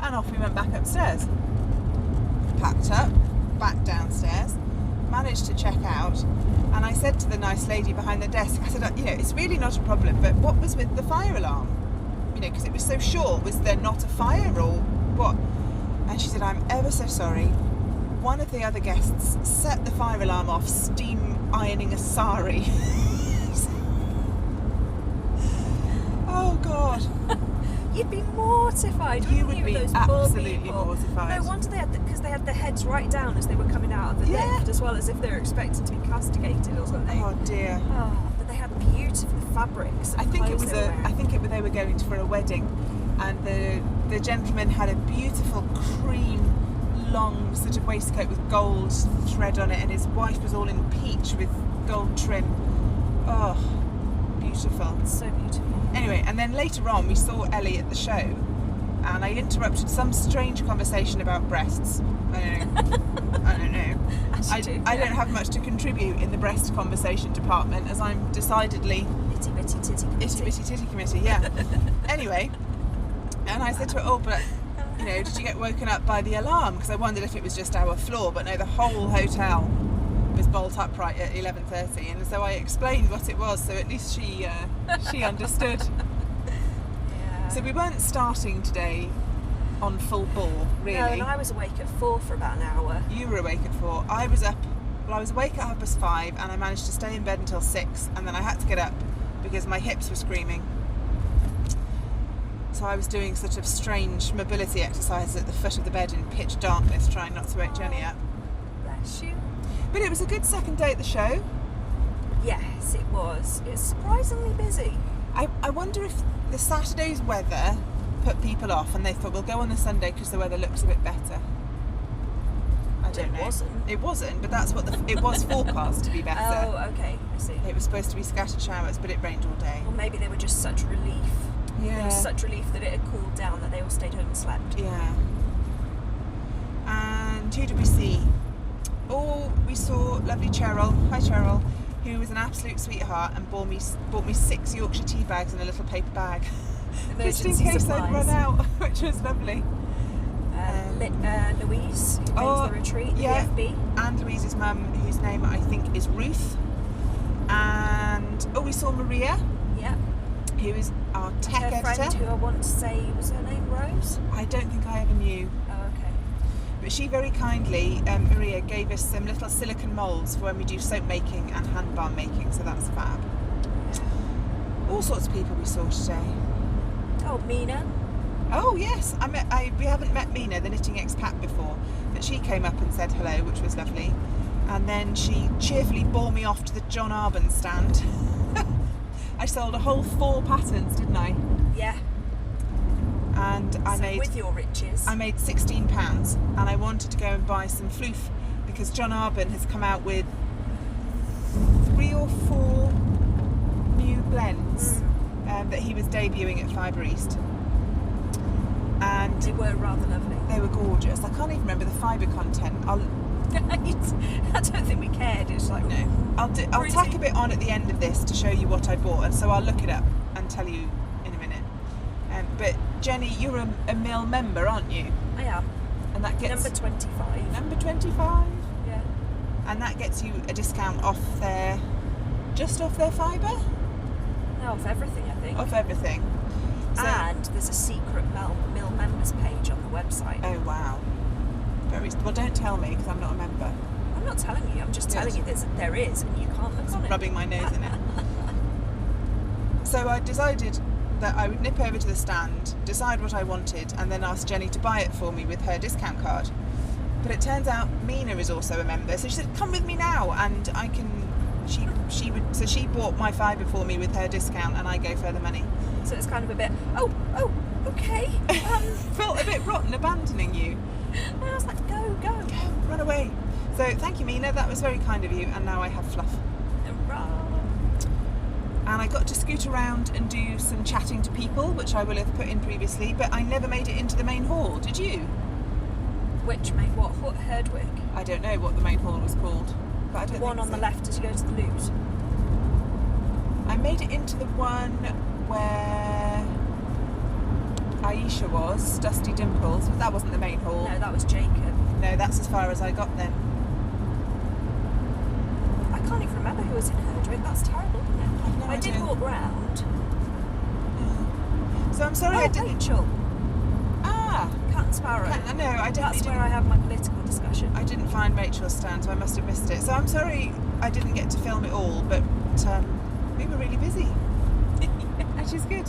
And off we went back upstairs. Packed up, back downstairs, managed to check out. And I said to the nice lady behind the desk, I said, you know, it's really not a problem, but what was with the fire alarm? You know, because it was so short. Was there not a fire or what? And she said, I'm ever so sorry. One of the other guests set the fire alarm off steam ironing a sari. Oh God. You'd be mortified. You would be those absolutely mortified. No wonder because they had their heads right down as they were coming out of the lift, as well as if they were expected to be castigated or something. Oh dear. Oh, but they had beautiful fabrics. I think they were going for a wedding, and the gentleman had a beautiful cream long sort of waistcoat with gold thread on it, and his wife was all in peach with gold trim. Oh, beautiful. So beautiful. Anyway, and then later on we saw Ellie at the show, and I interrupted some strange conversation about breasts. I don't know. I don't have much to contribute in the breast conversation department, as I'm decidedly itty bitty titty committee. Yeah. Anyway, and I said to her, oh, but you know, did you get woken up by the alarm? Because I wondered if it was just our floor, but no, the whole hotel was bolt upright at 11:30, and so I explained what it was, so at least she understood. Yeah. So we weren't starting today on full bore, really. No, and I was awake at 4 for about an hour. You were awake at 4. I was awake at 5:30, and I managed to stay in bed until 6, and then I had to get up because my hips were screaming. So I was doing sort of strange mobility exercises at the foot of the bed in pitch darkness, trying not to wake Jenny up. Bless you. But it was a good second day at the show. Yes, it was. It's surprisingly busy. I wonder if the Saturday's weather put people off and they thought we'll go on the Sunday because the weather looks a bit better. I don't know. It wasn't, but that's what it was forecast to be better. Oh, okay, I see. It was supposed to be scattered showers, but it rained all day. Or maybe they were just such relief. Yeah. It was such relief that it had cooled down that they all stayed home and slept. Yeah. And who did we see? Oh, we saw lovely Cheryl. Hi Cheryl, who was an absolute sweetheart and bought me 6 Yorkshire tea bags in a little paper bag. Just in case I'd run out, which was lovely. Louise, who runs the retreat, the FB. And Louise's mum, whose name I think is Ruth. And we saw Maria. Yeah. Who is our tech editor. Her friend, who I want to say, was her name Rose? I don't think I ever knew. Oh, okay. But she very kindly, Maria, gave us some little silicone moulds for when we do soap making and hand balm making, so that's fab. All sorts of people we saw today. Oh, Mina. Oh yes, we haven't met Mina, the knitting expat, before, but she came up and said hello, which was lovely. And then she cheerfully bore me off to the John Arbon stand. I sold a whole 4 patterns, didn't I? Yeah. And with your riches. I made £16, and I wanted to go and buy some floof because John Arbon has come out with 3 or 4 new blends that he was debuting at Fibre East. And they were rather lovely. They were gorgeous. I can't even remember the fibre content. I don't think we cared. It's like, no. I'll tack a bit on at the end of this to show you what I bought, and so I'll look it up and tell you in a minute. But Jenny, you're a mill member, aren't you? I am. And that gets number 25. Number 25. Yeah. And that gets you a discount off their fibre. No, off everything, I think. Off everything. And there's a secret mill members page on the website. Oh wow. Well, don't tell me because I'm not a member. I'm not telling you, I'm just telling you that there is, and you can't look on it. Rubbing my nose in it. So I decided that I would nip over to the stand, decide what I wanted, and then ask Jenny to buy it for me with her discount card. But it turns out Mina is also a member, so she said, "Come with me now," and I can. So she bought my fibre for me with her discount, and I gave her the money. So it's kind of a bit. Oh, okay. Felt a bit rotten abandoning you. And I was like, go, run away. So thank you, Mina. That was very kind of you, and now I have fluff. Hurrah. And I got to scoot around and do some chatting to people, which I will have put in previously, but I never made it into the main hall. Did you? Which main? What? Herdwick? I don't know what the main hall was called. But I don't The one on the left as you go to the loot. I made it into the one where Aisha was, Dusty Dimples, but that wasn't the main hall. No, that was Jacob. No, that's as far as I got then. I can't even remember who was in Herdwick. That's terrible, isn't it? I did walk round. So I'm sorry I didn't. Rachel. Ah, Cat and Sparrow. No, I definitely That's where I had my political discussion. I didn't find Rachel's stand, so I must have missed it. So I'm sorry I didn't get to film it all, but we were really busy, which is good.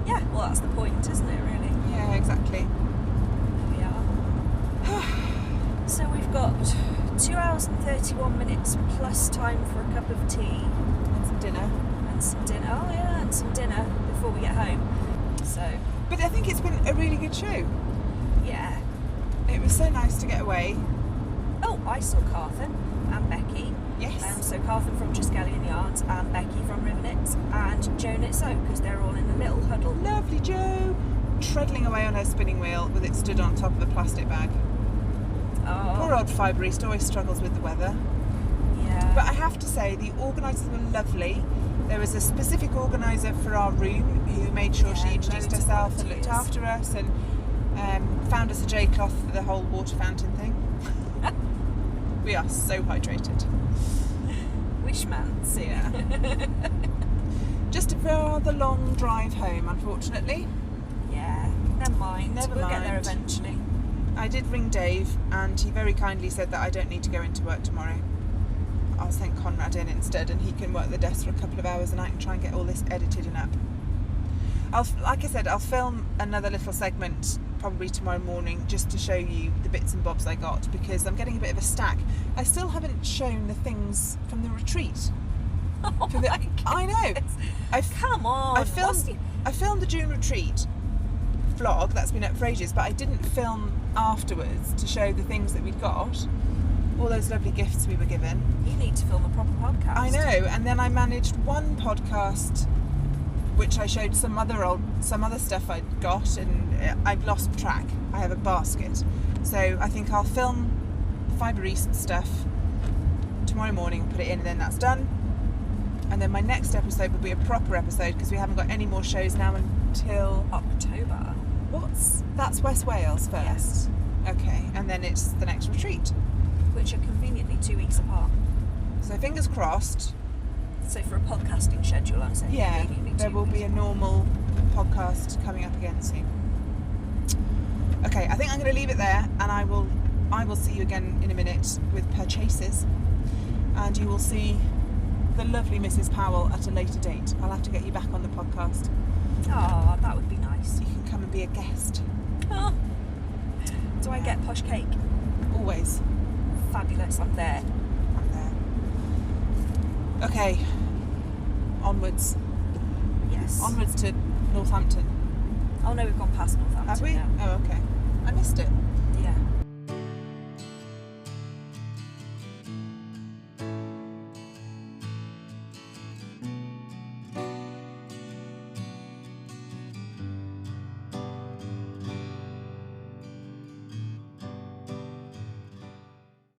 Yeah, well, that's the point, isn't it, really? Yeah, exactly. There we are. So we've got 2 hours and 31 minutes plus time for a cup of tea. And some dinner. And some dinner. Oh, yeah, and some dinner before we get home. So. But I think it's been a really good show. Yeah. It was so nice to get away. Oh, I saw Carthen and Becky. Yes. So Carthen from Triskelion Yarns and Becky from Rivenets and Joe Knitsoak, because they're all in a little huddle. Lovely Jo, treadling away on her spinning wheel with it stood on top of a plastic bag. Oh. Poor old Fibre East always struggles with the weather. Yeah. But I have to say, the organisers were lovely. There was a specific organiser for our room who made sure she introduced herself and looked after us and found us a J-cloth for the whole water fountain thing. We are so hydrated. Wishmans. Yeah. Just a rather long drive home, unfortunately. Yeah, never mind. We'll get there eventually. I did ring Dave and he very kindly said that I don't need to go into work tomorrow. I'll send Conrad in instead and he can work the desk for a couple of hours and I can try and get all this edited and up. Like I said, I'll film another little segment probably tomorrow morning just to show you the bits and bobs I got because I'm getting a bit of a stack. I still haven't shown the things from the retreat. Oh I know. Come on. I filmed the June retreat vlog, that's been up for ages, but I didn't film afterwards to show the things that we'd got. All those lovely gifts we were given. You need to film a proper podcast. I know, and then I managed one podcast which I showed some other stuff I'd got and I've lost track. I have a basket. So I think I'll film Fibre East stuff tomorrow morning and put it in and then that's done. And then my next episode will be a proper episode because we haven't got any more shows now until October. That's West Wales first? Yes. Okay, and then it's the next retreat. Which are conveniently 2 weeks apart. So fingers crossed. So for a podcasting schedule, I'm saying. Yeah, there will be a normal podcast coming up again soon. Okay, I think I'm going to leave it there, and I will see you again in a minute with purchases, and you will see the lovely Mrs. Powell at a later date. I'll have to get you back on the podcast. Oh, that would be nice. You can come and be a guest. Oh. Do I get posh cake? Always. Fabulous, I'm there. Okay, onwards. Yes. Onwards to Northampton. Oh no, we've gone past Northampton. Have we? Now. Oh, okay. I missed it. Yeah.